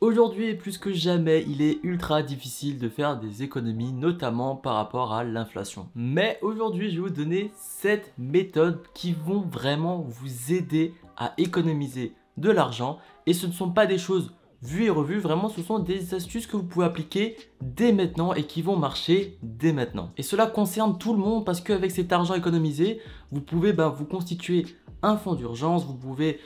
Aujourd'hui, plus que jamais, il est ultra difficile de faire des économies, notamment par rapport à l'inflation. Mais aujourd'hui, je vais vous donner 7 méthodes qui vont vraiment vous aider à économiser de l'argent. Et ce ne sont pas des choses vues et revues, vraiment ce sont des astuces que vous pouvez appliquer dès maintenant et qui vont marcher dès maintenant. Et cela concerne tout le monde parce qu'avec cet argent économisé, vous pouvez vous constituer un fonds d'urgence, vous pouvez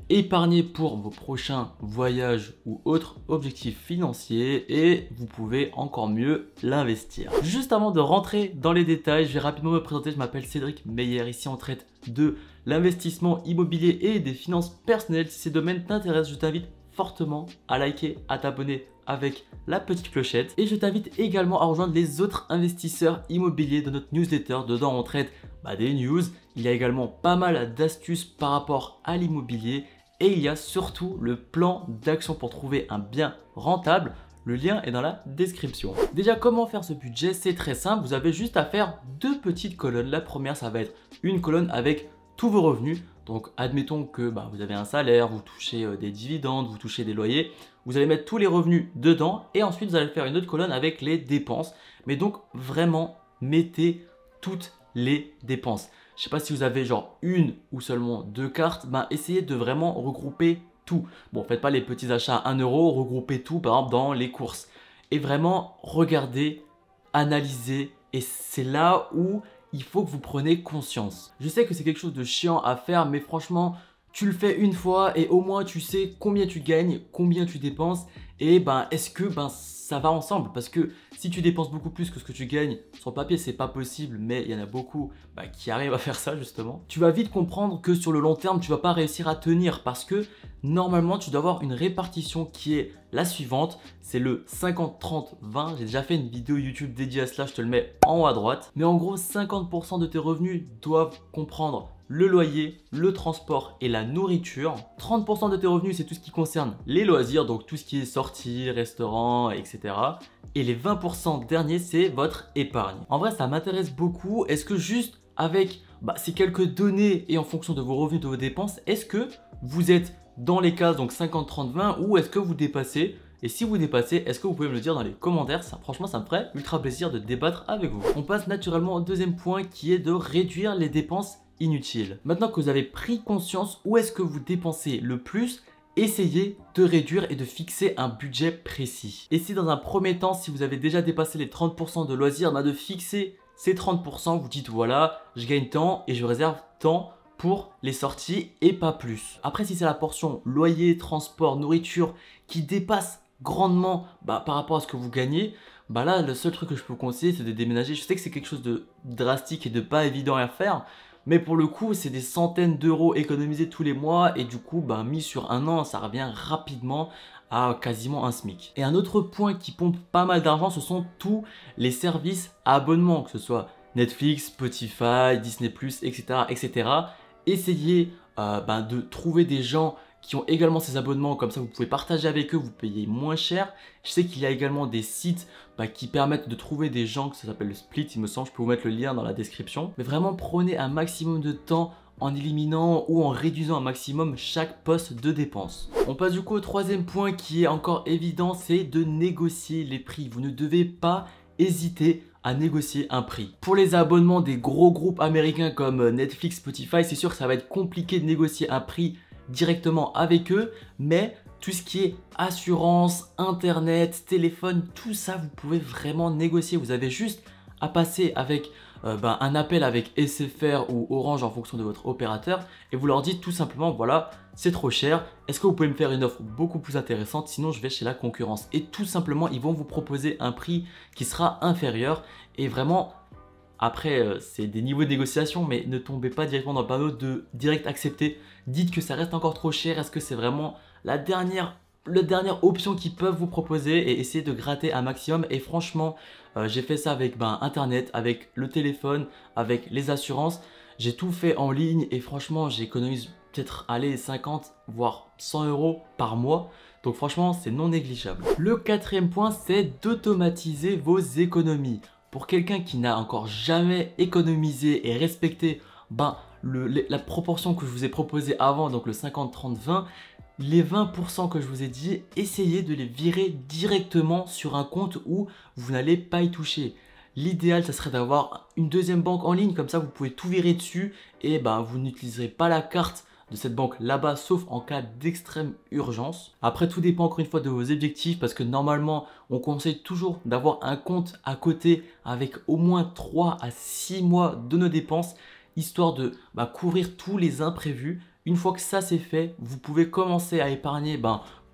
épargner pour vos prochains voyages ou autres objectifs financiers et vous pouvez encore mieux l'investir. Juste avant de rentrer dans les détails, je vais rapidement me présenter. Je m'appelle Cédric Meyer. Ici, on traite de l'investissement immobilier et des finances personnelles. Si ces domaines t'intéressent, je t'invite fortement à liker, à t'abonner avec la petite clochette. Et je t'invite également à rejoindre les autres investisseurs immobiliers de notre newsletter. Dedans, on traite des news. Il y a également pas mal d'astuces par rapport à l'immobilier. Et il y a surtout le plan d'action pour trouver un bien rentable. Le lien est dans la description. Déjà, comment faire ce budget? C'est très simple. Vous avez juste à faire deux petites colonnes. La première, ça va être une colonne avec tous vos revenus. Donc, admettons que vous avez un salaire, vous touchez des dividendes, vous touchez des loyers. Vous allez mettre tous les revenus dedans et ensuite, vous allez faire une autre colonne avec les dépenses. Mais donc, vraiment, mettez toutes les dépenses. Je ne sais pas si vous avez genre une ou seulement deux cartes, essayez de vraiment regrouper tout. Bon, faites pas les petits achats à 1 euro, regroupez tout par exemple dans les courses. Et vraiment, regardez, analysez et c'est là où il faut que vous preniez conscience. Je sais que c'est quelque chose de chiant à faire, mais franchement, tu le fais une fois et au moins tu sais combien tu gagnes, combien tu dépenses et est-ce que ça va ensemble? Parce que si tu dépenses beaucoup plus que ce que tu gagnes, sur le papier c'est pas possible, mais il y en a beaucoup qui arrivent à faire ça justement. Tu vas vite comprendre que sur le long terme, tu vas pas réussir à tenir parce que normalement tu dois avoir une répartition qui est la suivante. C'est le 50-30-20. J'ai déjà fait une vidéo YouTube dédiée à cela, je te le mets en haut à droite. Mais en gros, 50% de tes revenus doivent comprendre le loyer, le transport et la nourriture. 30% de tes revenus, c'est tout ce qui concerne les loisirs, donc tout ce qui est sorties, restaurants, etc. Et les 20% derniers, c'est votre épargne. En vrai, ça m'intéresse beaucoup. Est-ce que juste avec ces quelques données et en fonction de vos revenus, de vos dépenses, est-ce que vous êtes dans les cases, donc 50-30-20, ou est-ce que vous dépassez? Et si vous dépassez, est-ce que vous pouvez me le dire dans les commentaires? Franchement, ça me ferait ultra plaisir de débattre avec vous. On passe naturellement au deuxième point qui est de réduire les dépenses inutiles. Maintenant que vous avez pris conscience où est-ce que vous dépensez le plus, essayez de réduire et de fixer un budget précis. Et si dans un premier temps, si vous avez déjà dépassé les 30% de loisirs, de fixer ces 30%, vous dites voilà, je gagne tant et je réserve tant pour les sorties et pas plus. Après, si c'est la portion loyer, transport, nourriture qui dépasse grandement par rapport à ce que vous gagnez, là, le seul truc que je peux vous conseiller, c'est de déménager. Je sais que c'est quelque chose de drastique et de pas évident à faire, mais pour le coup, c'est des centaines d'euros économisés tous les mois et du coup, mis sur un an, ça revient rapidement à quasiment un SMIC. Et un autre point qui pompe pas mal d'argent, ce sont tous les services à abonnement, que ce soit Netflix, Spotify, Disney+, etc., etc. Essayez de trouver des gens qui ont également ces abonnements, comme ça vous pouvez partager avec eux, vous payez moins cher. Je sais qu'il y a également des sites qui permettent de trouver des gens, que ça s'appelle le Split, il me semble, je peux vous mettre le lien dans la description. Mais vraiment prenez un maximum de temps en éliminant ou en réduisant un maximum chaque poste de dépense. On passe du coup au troisième point qui est encore évident, c'est de négocier les prix. Vous ne devez pas hésiter à négocier un prix. Pour les abonnements des gros groupes américains comme Netflix, Spotify, c'est sûr que ça va être compliqué de négocier un prix directement avec eux, mais tout ce qui est assurance, internet, téléphone, tout ça vous pouvez vraiment négocier. Vous avez juste à passer avec un appel avec SFR ou Orange en fonction de votre opérateur et vous leur dites tout simplement voilà, c'est trop cher, est-ce que vous pouvez me faire une offre beaucoup plus intéressante, sinon je vais chez la concurrence. Et tout simplement ils vont vous proposer un prix qui sera inférieur. Et vraiment après c'est des niveaux de négociation, mais ne tombez pas directement dans le panneau de direct accepter. Dites que ça reste encore trop cher, est-ce que c'est vraiment la dernière option qu'ils peuvent vous proposer, et essayez de gratter un maximum. Et franchement j'ai fait ça avec internet, avec le téléphone, avec les assurances. J'ai tout fait en ligne et franchement j'économise peut-être 50 voire 100 euros par mois. Donc franchement c'est non négligeable. Le quatrième point, c'est d'automatiser vos économies. Pour quelqu'un qui n'a encore jamais économisé et respecté la proportion que je vous ai proposée avant, donc le 50-30-20, les 20% que je vous ai dit, essayez de les virer directement sur un compte où vous n'allez pas y toucher. L'idéal, ça serait d'avoir une deuxième banque en ligne, comme ça vous pouvez tout virer dessus et vous n'utiliserez pas la carte de cette banque là-bas, sauf en cas d'extrême urgence. Après, tout dépend encore une fois de vos objectifs, parce que normalement, on conseille toujours d'avoir un compte à côté avec au moins 3 à 6 mois de nos dépenses, histoire de couvrir tous les imprévus. Une fois que ça c'est fait, vous pouvez commencer à épargner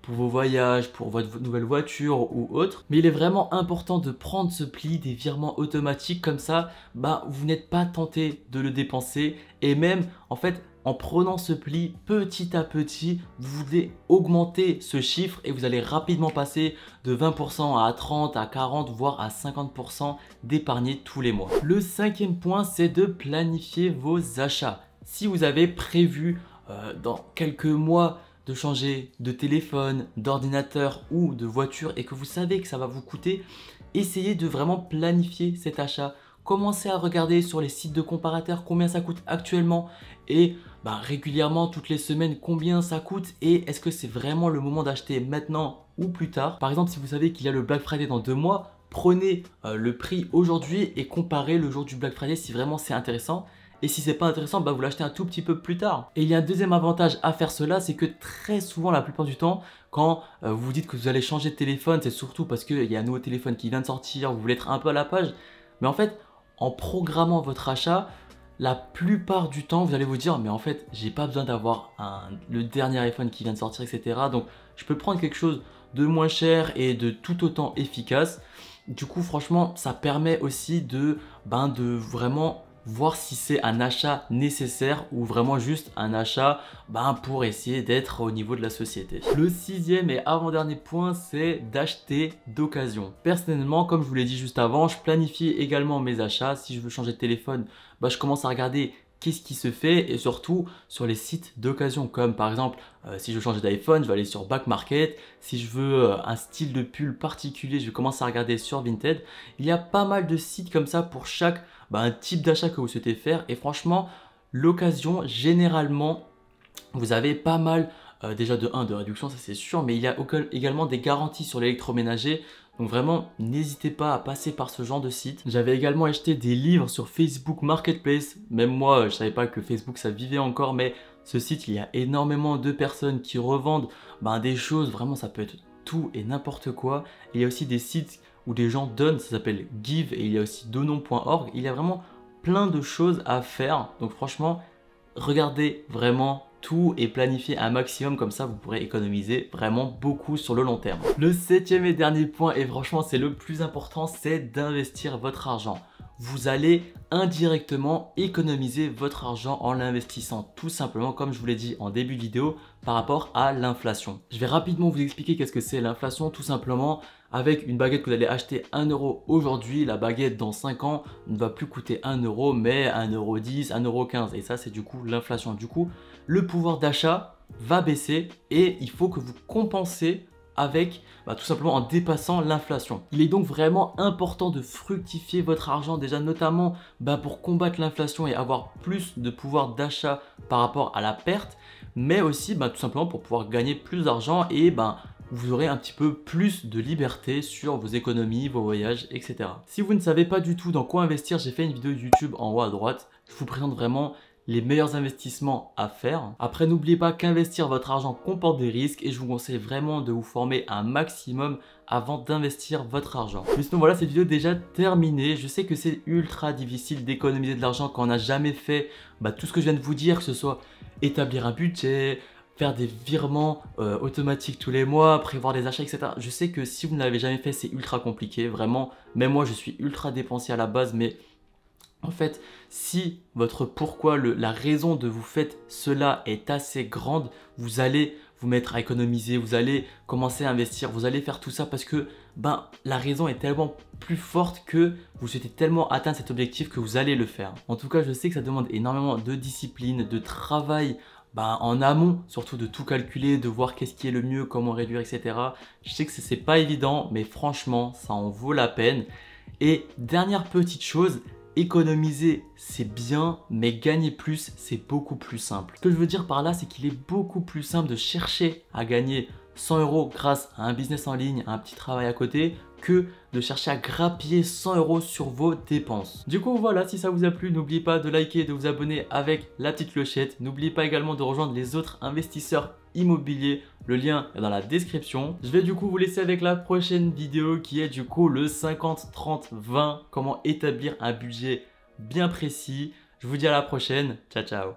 pour vos voyages, pour votre nouvelle voiture ou autre. Mais il est vraiment important de prendre ce pli des virements automatiques, comme ça, vous n'êtes pas tenté de le dépenser. Et même, en fait, en prenant ce pli petit à petit, vous voulez augmenter ce chiffre et vous allez rapidement passer de 20% à 30, à 40, voire à 50% d'épargner tous les mois. Le cinquième point, c'est de planifier vos achats. Si vous avez prévu dans quelques mois de changer de téléphone, d'ordinateur ou de voiture et que vous savez que ça va vous coûter, essayez de vraiment planifier cet achat. Commencez à regarder sur les sites de comparateurs combien ça coûte actuellement et régulièrement, toutes les semaines, combien ça coûte et est-ce que c'est vraiment le moment d'acheter maintenant ou plus tard. Par exemple, si vous savez qu'il y a le Black Friday dans 2 mois, prenez le prix aujourd'hui et comparez le jour du Black Friday si vraiment c'est intéressant. Et si c'est pas intéressant, vous l'achetez un tout petit peu plus tard. Et il y a un deuxième avantage à faire cela, c'est que très souvent, la plupart du temps, quand vous vous dites que vous allez changer de téléphone, c'est surtout parce qu'il y a un nouveau téléphone qui vient de sortir, vous voulez être un peu à la page. Mais en fait, en programmant votre achat, la plupart du temps, vous allez vous dire, mais en fait, j'ai pas besoin d'avoir le dernier iPhone qui vient de sortir, etc. Donc, je peux prendre quelque chose de moins cher et de tout autant efficace. Du coup, franchement, ça permet aussi de vraiment voir si c'est un achat nécessaire ou vraiment juste un achat pour essayer d'être au niveau de la société. Le sixième et avant-dernier point, c'est d'acheter d'occasion. Personnellement, comme je vous l'ai dit juste avant, je planifie également mes achats. Si je veux changer de téléphone, je commence à regarder qu'est-ce qui se fait et surtout sur les sites d'occasion, comme par exemple si je veux changer d'iPhone, je vais aller sur Back Market. Si je veux un style de pull particulier, je vais commencer à regarder sur Vinted. Il y a pas mal de sites comme ça pour chaque un type d'achat que vous souhaitez faire et franchement l'occasion, généralement vous avez pas mal déjà de réduction, ça c'est sûr, mais il y a également des garanties sur l'électroménager. Donc vraiment, n'hésitez pas à passer par ce genre de site. J'avais également acheté des livres sur Facebook Marketplace. Même moi, je savais pas que Facebook ça vivait encore, mais ce site, il y a énormément de personnes qui revendent des choses. Vraiment, ça peut être tout et n'importe quoi. Il y a aussi des sites où des gens donnent, ça s'appelle Give, et il y a aussi Donon.org. Il y a vraiment plein de choses à faire. Donc franchement, regardez vraiment tout et planifiez un maximum, comme ça vous pourrez économiser vraiment beaucoup sur le long terme. Le septième et dernier point, et franchement c'est le plus important, c'est d'investir votre argent. Vous allez indirectement économiser votre argent en l'investissant, tout simplement comme je vous l'ai dit en début de vidéo par rapport à l'inflation. Je vais rapidement vous expliquer qu'est-ce que c'est l'inflation. Tout simplement, avec une baguette que vous allez acheter 1 euro aujourd'hui, la baguette dans 5 ans ne va plus coûter 1 euro mais 1,10 €, 1,15 €. Et ça c'est du coup l'inflation. Du coup, le pouvoir d'achat va baisser et il faut que vous compensez avec tout simplement en dépassant l'inflation. Il est donc vraiment important de fructifier votre argent déjà, notamment pour combattre l'inflation et avoir plus de pouvoir d'achat par rapport à la perte, mais aussi tout simplement pour pouvoir gagner plus d'argent et vous aurez un petit peu plus de liberté sur vos économies, vos voyages, etc. Si vous ne savez pas du tout dans quoi investir, j'ai fait une vidéo YouTube en haut à droite. Je vous présente vraiment les meilleurs investissements à faire. Après, n'oubliez pas qu'investir votre argent comporte des risques et je vous conseille vraiment de vous former un maximum avant d'investir votre argent. Mais sinon voilà, cette vidéo est déjà terminée. Je sais que c'est ultra difficile d'économiser de l'argent quand on n'a jamais fait tout ce que je viens de vous dire, que ce soit établir un budget, faire des virements automatiques tous les mois, prévoir des achats, etc. Je sais que si vous ne l'avez jamais fait, c'est ultra compliqué. Vraiment, même moi, je suis ultra dépensier à la base, mais en fait, si votre pourquoi, la raison de vous faire cela est assez grande, vous allez vous mettre à économiser, vous allez commencer à investir, vous allez faire tout ça parce que la raison est tellement plus forte que vous souhaitez tellement atteindre cet objectif que vous allez le faire. En tout cas, je sais que ça demande énormément de discipline, de travail en amont, surtout de tout calculer, de voir qu'est-ce qui est le mieux, comment réduire, etc. Je sais que c'est pas évident, mais franchement, ça en vaut la peine. Et dernière petite chose, économiser c'est bien, mais gagner plus c'est beaucoup plus simple. Ce que je veux dire par là, c'est qu'il est beaucoup plus simple de chercher à gagner 100 € grâce à un business en ligne, à un petit travail à côté, que de chercher à grappiller 100 € sur vos dépenses. Du coup voilà, si ça vous a plu, n'oubliez pas de liker, de vous abonner avec la petite clochette. N'oubliez pas également de rejoindre les autres investisseurs immobiliers. Le lien est dans la description. Je vais du coup vous laisser avec la prochaine vidéo qui est du coup le 50-30-20. Comment établir un budget bien précis. Je vous dis à la prochaine. Ciao ciao.